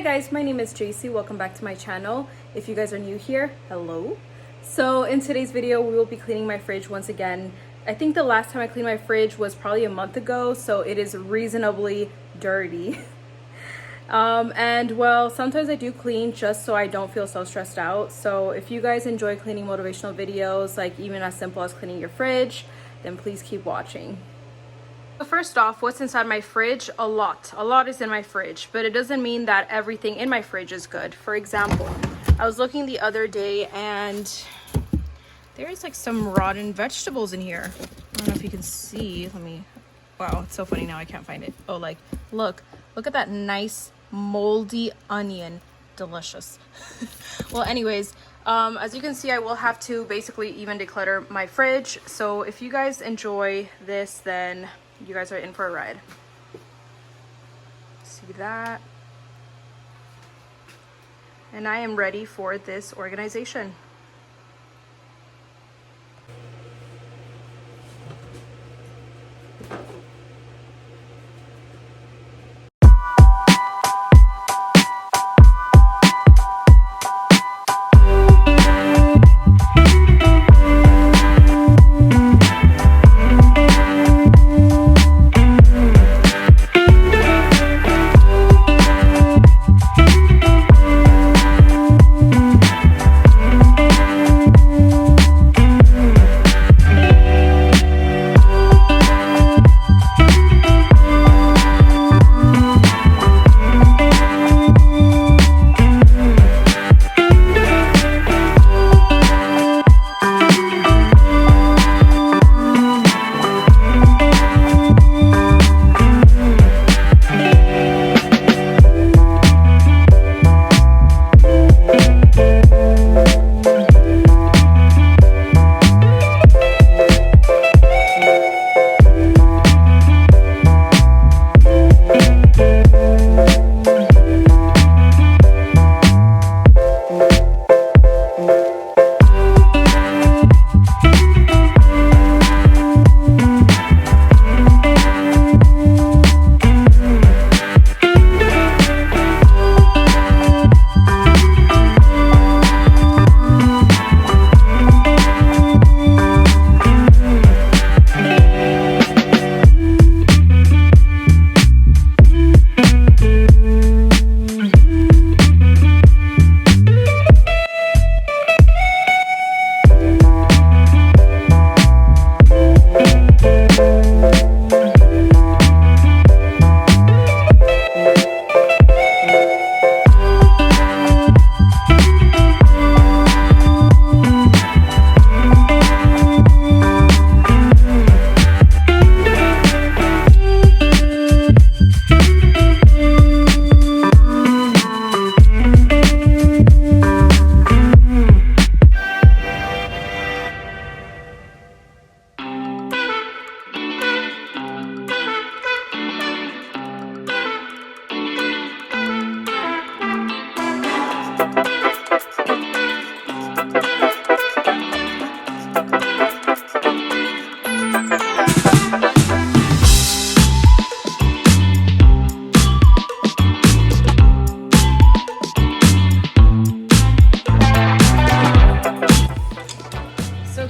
guys, my name is JC. Welcome back to my channel. If you guys are new here, hello. So in today's video, we will be cleaning my fridge once again. I think the last time I cleaned my fridge was probably a month ago, so it is reasonably dirty. And well, sometimes I do clean just so I don't feel so stressed out. So if you guys enjoy cleaning motivational videos, like even as simple as cleaning your fridge, then please keep watching. So first off, what's inside my fridge? A lot is in my fridge, but it doesn't mean that everything in my fridge is good. For example, I was looking the other day and there's like some rotten vegetables in here. I don't know if you can see. Wow, it's so funny now, I can't find it. Oh, like look at that nice moldy onion. Delicious. Well, anyways, as you can see, I will have to basically even declutter my fridge. So if you guys enjoy this, then you guys are in for a ride. See that? And I am ready for this organization.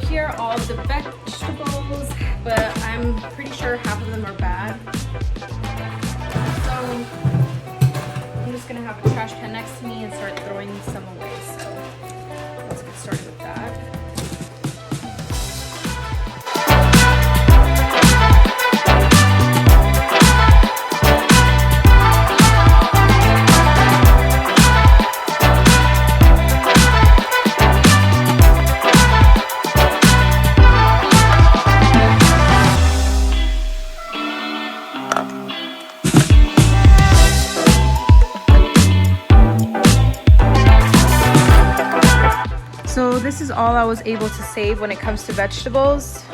Here are all the vegetables, but I'm pretty sure half of them are bad. So I'm just gonna have a trash can next to me and start throwing some away. So let's get started with that. So this is all I was able to save when it comes to vegetables,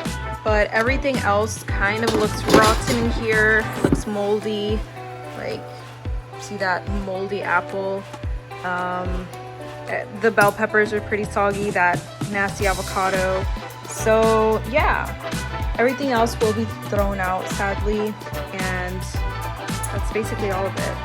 but everything else kind of looks rotten in here, looks moldy. Like, see that moldy apple? The bell peppers are pretty soggy, that nasty avocado. So yeah, everything else will be thrown out sadly, and that's basically all of it.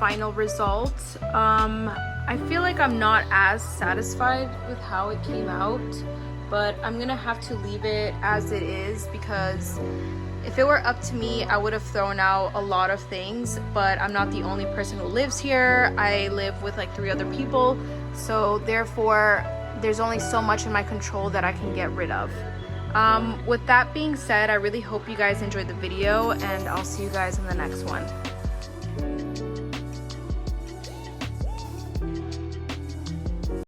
final result. I feel like I'm not as satisfied with how it came out, but I'm gonna have to leave it as it is because if it were up to me, I would have thrown out a lot of things, but I'm not the only person who lives here. I live with like 3 other people, so therefore there's only so much in my control that I can get rid of. With that being said, I really hope you guys enjoyed the video, and I'll see you guys in the next one.